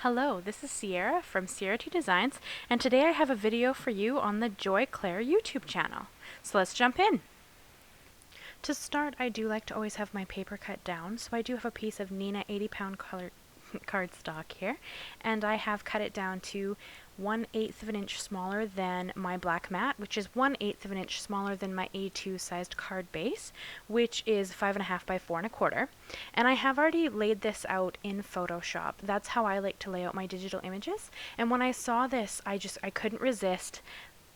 Hello, this is Ciara from Ciara T Designs, and today I have a video for you on the Joy Clair YouTube channel. So let's jump in. To start, I do like to always have my paper cut down, so I do have a piece of Neenah 80-pound color cardstock here, and I have cut it down to 1/8 of an inch smaller than my black mat, which is 1/8 of an inch smaller than my A2 sized card base, which is 5.5 by 4.25. And I have already laid this out in Photoshop. That's how I like to lay out my digital images. And when I saw this, I couldn't resist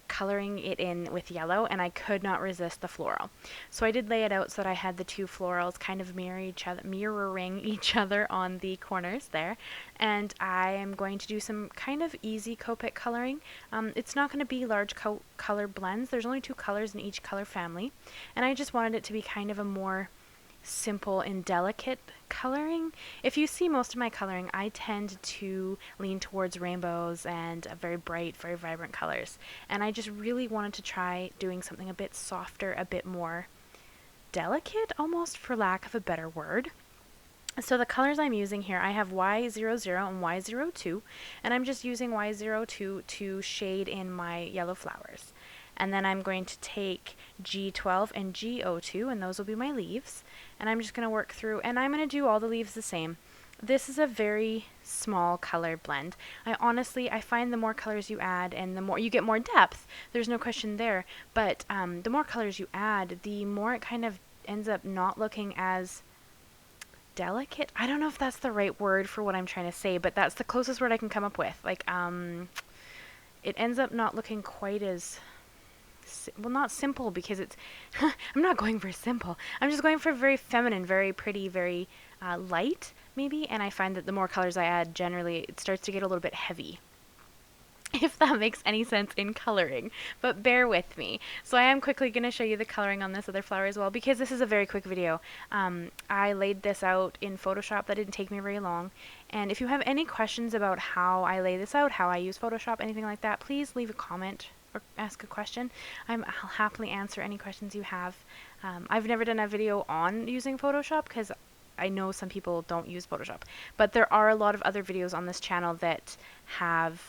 coloring it in with yellow, and I could not resist the floral. So I did lay it out so that I had the two florals kind of mirroring each other on the corners there. And I am going to do some kind of easy Copic coloring. It's not going to be large color blends. There's only two colors in each color family, and I just wanted it to be kind of a more simple and delicate coloring. If you see most of my coloring, I tend to lean towards rainbows and very bright, very vibrant colors. And I just really wanted to try doing something a bit softer, a bit more delicate, almost, for lack of a better word. So the colors I'm using here, I have Y00 and Y02, and I'm just using Y02 to shade in my yellow flowers. And then I'm going to take G12 and G02, and those will be my leaves. And I'm just going to work through, and I'm going to do all the leaves the same. This is a very small color blend. I find the more colors you add and the more you get more depth, there's no question there. But the more colors you add, the more it kind of ends up not looking as delicate. I don't know if that's the right word for what I'm trying to say, but that's the closest word I can come up with. It ends up not looking quite as well, not simple, because it's I'm not going for simple. I'm just going for very feminine, very pretty, very light maybe, and I find that the more colors I add, generally it starts to get a little bit heavy, if that makes any sense in coloring, but bear with me. So I am quickly going to show you the coloring on this other flower as well, because this is a very quick video. I laid this out in Photoshop. That didn't take me very long, and if you have any questions about how I lay this out, how I use Photoshop, anything like that, please leave a comment or ask a question. I'll happily answer any questions you have. I've never done a video on using Photoshop because I know some people don't use Photoshop, but there are a lot of other videos on this channel that have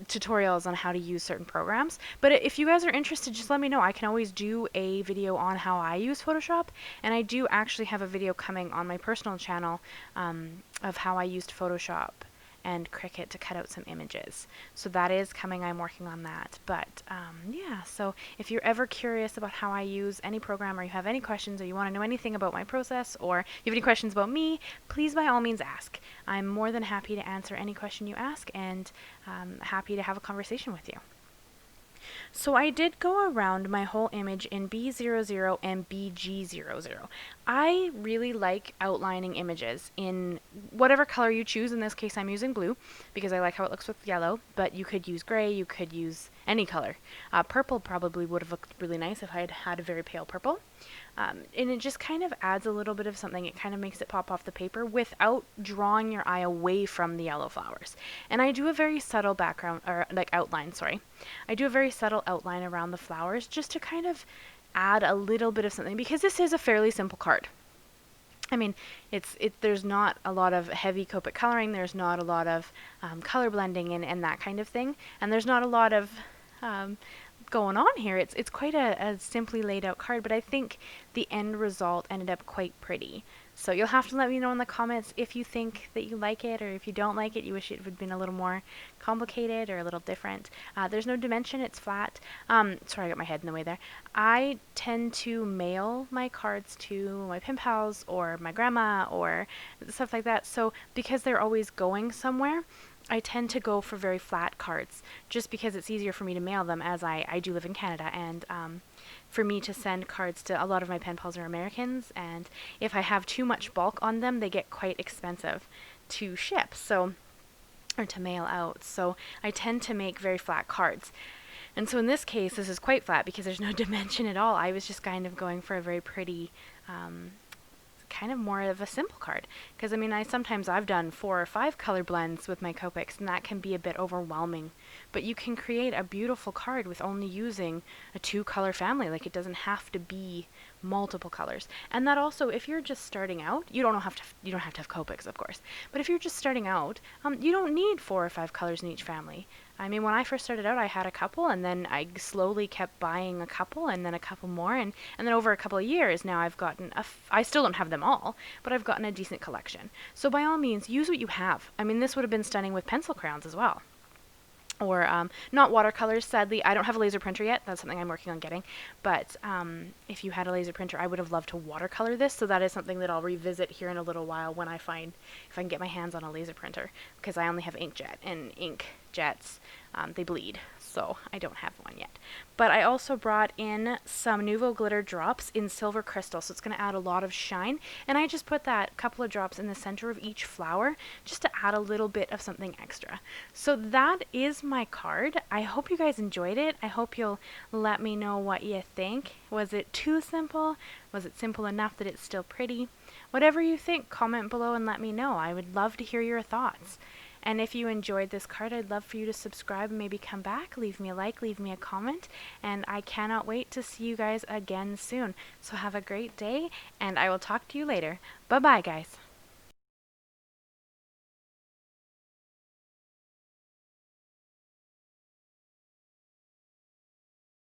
tutorials on how to use certain programs. But if you guys are interested, just let me know. I can always do a video on how I use Photoshop, and I do actually have a video coming on my personal channel of how I used Photoshop and Cricut to cut out some images. So that is coming. I'm working on that. But yeah, so if you're ever curious about how I use any program, or you have any questions, or you want to know anything about my process, or you have any questions about me, please by all means ask. I'm more than happy to answer any question you ask, and happy to have a conversation with you. So I did go around my whole image in B00 and BG00. I really like outlining images in whatever color you choose. In this case, I'm using blue because I like how it looks with yellow, but you could use gray, you could use any color. Purple probably would have looked really nice if I had had a very pale purple. And it just kind of adds a little bit of something. It kind of makes it pop off the paper without drawing your eye away from the yellow flowers. And I do a very subtle background, or like outline, sorry. I do a very subtle outline around the flowers just to kind of add a little bit of something, because this is a fairly simple card. I mean, there's not a lot of heavy Copic coloring, there's not a lot of color blending and that kind of thing, and there's not a lot of going on here. It's quite a simply laid out card, but I think the end result ended up quite pretty. So you'll have to let me know in the comments if you think that you like it, or if you don't like it, you wish it would have been a little more complicated or a little different. There's no dimension, it's flat. Sorry, I got my head in the way there. I tend to mail my cards to my pen pals or my grandma or stuff like that. So because they're always going somewhere, I tend to go for very flat cards, just because it's easier for me to mail them, as I do live in Canada, and for me to send cards to, a lot of my pen pals are Americans, and if I have too much bulk on them, they get quite expensive to ship, or to mail out. So I tend to make very flat cards. And so in this case, this is quite flat because there's no dimension at all. I was just kind of going for a very pretty, kind of more of a simple card, because I mean, I've done 4 or 5 color blends with my Copics, and that can be a bit overwhelming. But you can create a beautiful card with only using a 2 color family. Like, it doesn't have to be multiple colors. And that also, if you're just starting out, you don't have to have Copics, of course. But if you're just starting out, you don't need 4 or 5 colors in each family. I mean, when I first started out, I had a couple, and then I slowly kept buying a couple, and then a couple more, and then over a couple of years, now I've gotten I still don't have them all, but I've gotten a decent collection. So by all means, use what you have. I mean, this would have been stunning with pencil crayons as well. Or not watercolors, sadly. I don't have a laser printer yet. That's something I'm working on getting. But if you had a laser printer, I would have loved to watercolor this. So that is something that I'll revisit here in a little while when I find if I can get my hands on a laser printer, because I only have inkjet, and inkjets, they bleed. So I don't have one yet. But I also brought in some Nuvo glitter drops in silver crystal, so it's going to add a lot of shine. And I just put that couple of drops in the center of each flower just to add a little bit of something extra. So that is my card. I hope you guys enjoyed it. I hope you'll let me know what you think. Was it too simple? Was it simple enough that it's still pretty? Whatever you think, comment below and let me know. I would love to hear your thoughts. And if you enjoyed this card, I'd love for you to subscribe and maybe come back, leave me a like, leave me a comment, and I cannot wait to see you guys again soon. So have a great day, and I will talk to you later. Bye-bye, guys.